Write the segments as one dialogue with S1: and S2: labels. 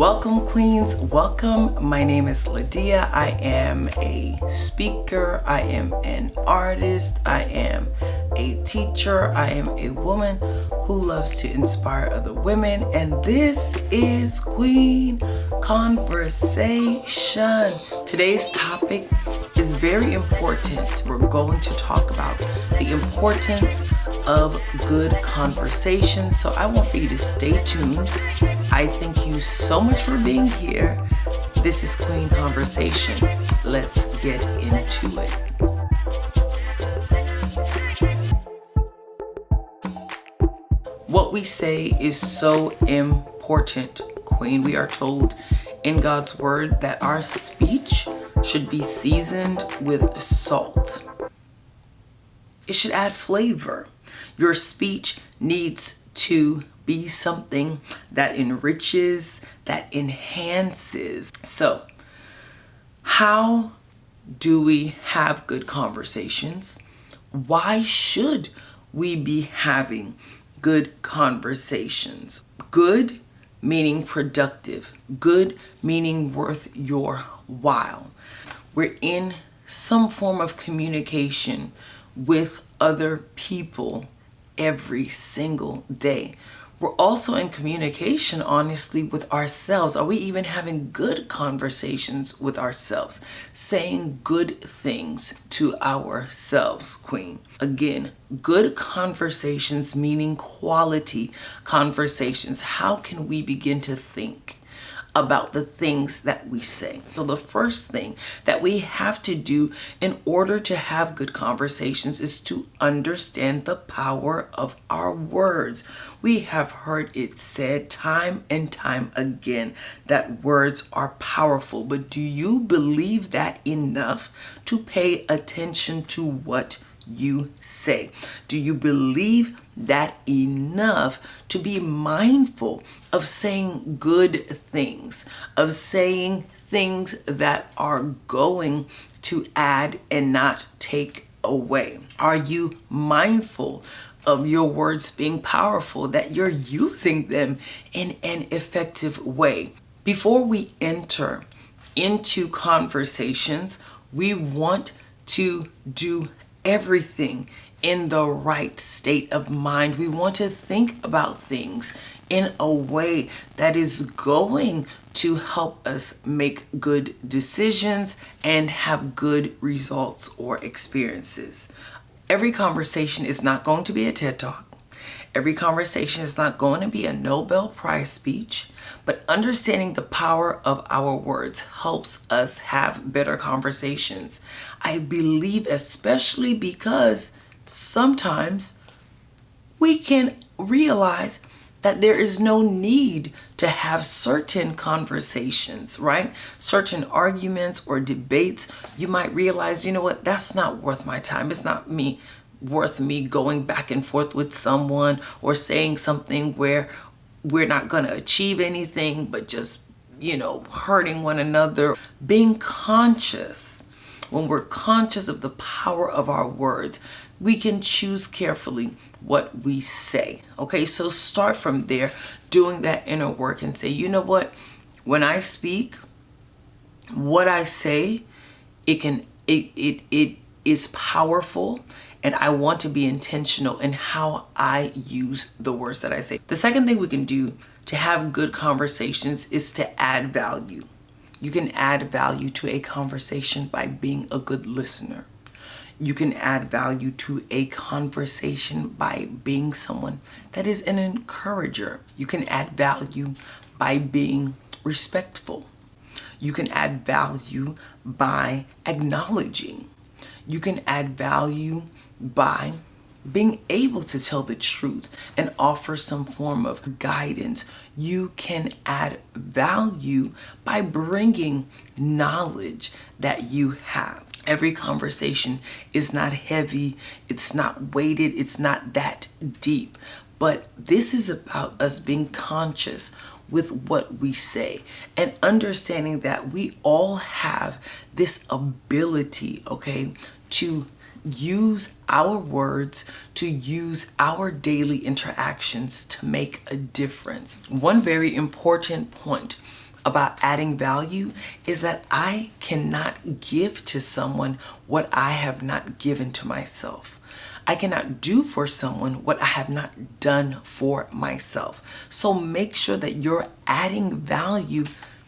S1: Welcome, queens. Welcome. My name is Lydia. I am a speaker. I am an artist. I am a teacher. I am a woman who loves to inspire other women. And this is Queen Conversation. Today's topic is very important. We're going to talk about the importance of good conversation. So I want for you to stay tuned. I thank you so much for being here. This is Queen Conversation. Let's get into it. What we say is so important, Queen. We are told in God's word that our speech should be seasoned with salt. It should add flavor. Your speech needs to be something that enriches, that enhances. So, how do we have good conversations? Why should we be having good conversations? Good meaning productive. Good meaning worth your while. We're in some form of communication with other people every single day. We're also in communication, honestly, with ourselves. Are we even having good conversations with ourselves? Saying good things to ourselves, Queen. Again, good conversations meaning quality conversations. How can we begin to think about the things that we say? So the first thing that we have to do in order to have good conversations is to understand the power of our words. We have heard it said time and time again that words are powerful, but do you believe that enough to pay attention to what you say? Do you believe that enough to be mindful of saying good things, of saying things that are going to add and not take away? Are you mindful of your words being powerful, that you're using them in an effective way? Before we enter into conversations, we want to do everything in the right state of mind. We want to think about things in a way that is going to help us make good decisions and have good results or experiences. Every conversation is not going to be a TED Talk. Every conversation is not going to be a Nobel Prize speech, but understanding the power of our words helps us have better conversations. I believe, especially because sometimes we can realize that there is no need to have certain conversations, right? Certain arguments or debates, you might realize, you know what, that's not worth my time. It's not worth me going back and forth with someone or saying something where we're not going to achieve anything but just, hurting one another. Being conscious, when we're conscious of the power of our words, we can choose carefully what we say. Okay, so start from there, doing that inner work and say, you know what, when I speak, what I say, it is powerful, and I want to be intentional in how I use the words that I say. The second thing we can do to have good conversations is to add value. You can add value to a conversation by being a good listener. You can add value to a conversation by being someone that is an encourager. You can add value by being respectful. You can add value by acknowledging. You can add value by being able to tell the truth and offer some form of guidance. You can add value by bringing knowledge that you have. Every conversation is not heavy, it's not weighted, it's not that deep. But this is about us being conscious with what we say and understanding that we all have this ability, okay, to use our words, to use our daily interactions to make a difference. One very important point about adding value is that I cannot give to someone what I have not given to myself. I cannot do for someone what I have not done for myself. So make sure that you're adding value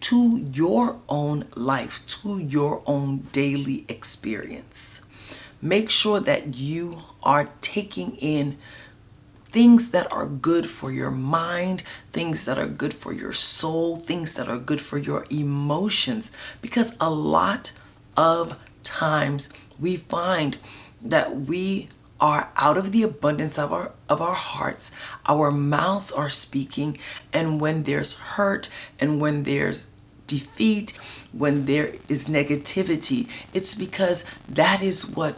S1: to your own life, to your own daily experience. Make sure that you are taking in things that are good for your mind, things that are good for your soul, things that are good for your emotions. Because a lot of times we find that we are out of the abundance of our hearts. Our mouths are speaking, and when there's hurt and when there's defeat, when there is negativity, it's because that is what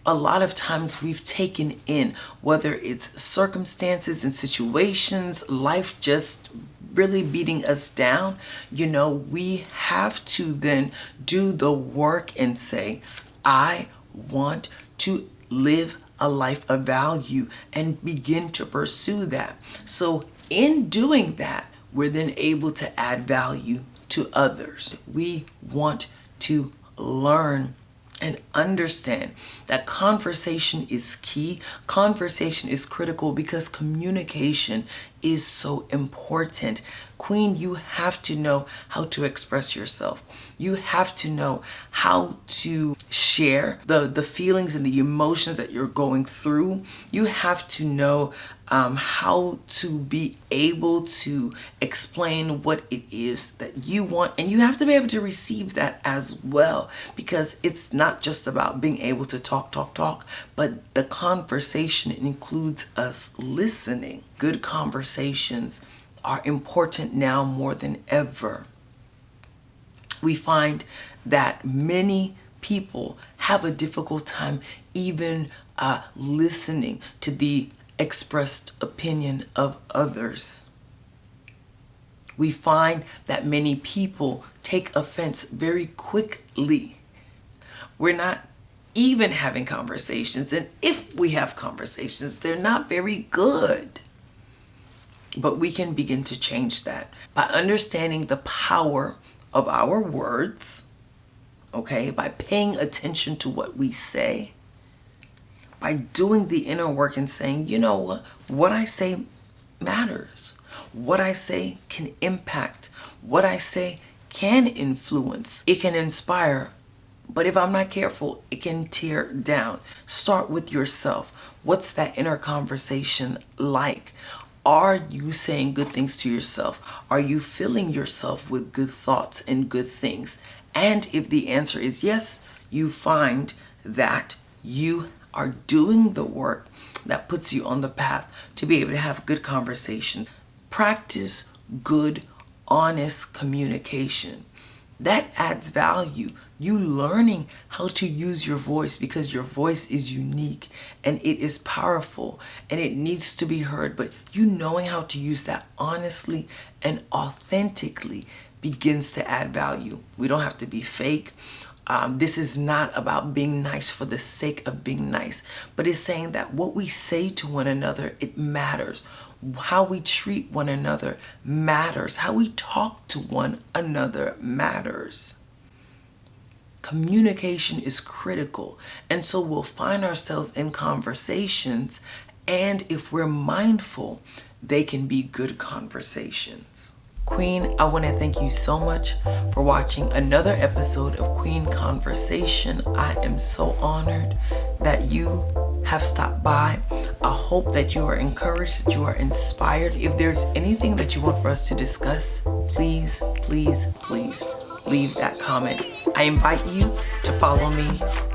S1: a lot of times we've taken in, whether it's circumstances and situations, life just really beating us down. We have to then do the work and say, I want to live a life of value, and begin to pursue that. So in doing that, we're then able to add value to others. We want to learn and understand that conversation is key. Conversation is critical because communication is so important. Queen, you have to know how to express yourself. You have to know how to share the feelings and the emotions that you're going through. You have to know how to be able to explain what it is that you want, and you have to be able to receive that as well, because it's not just about being able to talk, but the conversation includes us listening. Good conversations are important now more than ever. We find that many people have a difficult time even listening to the expressed opinion of others. We find that many people take offense very quickly. We're not even having conversations, and if we have conversations, they're not very good. But we can begin to change that by understanding the power of our words, okay? By paying attention to what we say, by doing the inner work and saying, you know what I say matters. What I say can impact. What I say can influence. It can inspire. But if I'm not careful, it can tear down. Start with yourself. What's that inner conversation like? Are you saying good things to yourself? Are you filling yourself with good thoughts and good things? And if the answer is yes, you find that you are doing the work that puts you on the path to be able to have good conversations. Practice good, honest communication. That adds value. You learning how to use your voice, because your voice is unique and it is powerful and it needs to be heard. But you knowing how to use that honestly and authentically begins to add value. We don't have to be fake. This is not about being nice for the sake of being nice, but it's saying that what we say to one another, it matters. How we treat one another matters. How we talk to one another matters. Communication is critical. And so we'll find ourselves in conversations, and if we're mindful, they can be good conversations. Queen, I want to thank you so much for watching another episode of Queen Conversation. I am so honored that you have stopped by. I hope that you are encouraged, that you are inspired. If there's anything that you want for us to discuss, please leave that comment. I invite you to follow me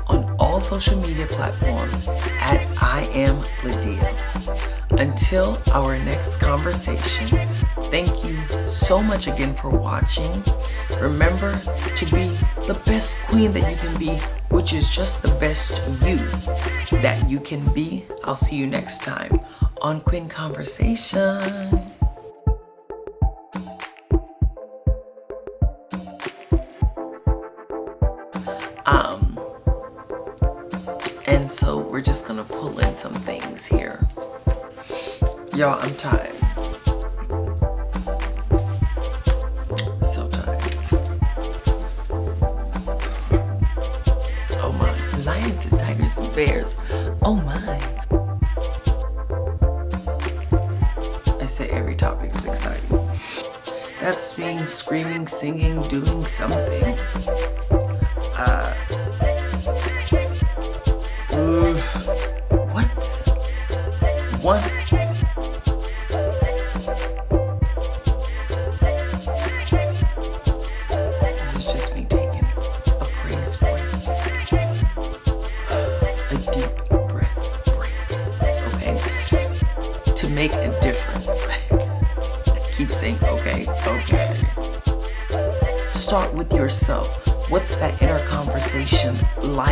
S1: on all social media platforms at I Am Lydia. Until our next conversation, thank you so much again for watching. Remember to be the best queen that you can be, which is just the best you that you can be. I'll see you next time on Queen Conversation. And so we're just gonna pull in some things here. Y'all, I'm tired. so tired. Oh my. Lions and tigers and bears. Oh my. I say every topic is exciting. That's me screaming, singing, doing something. What? One. This is just me taking a praise break. A deep breath break. Okay? To make a difference. I keep saying okay. Start with yourself. What's that inner conversation like?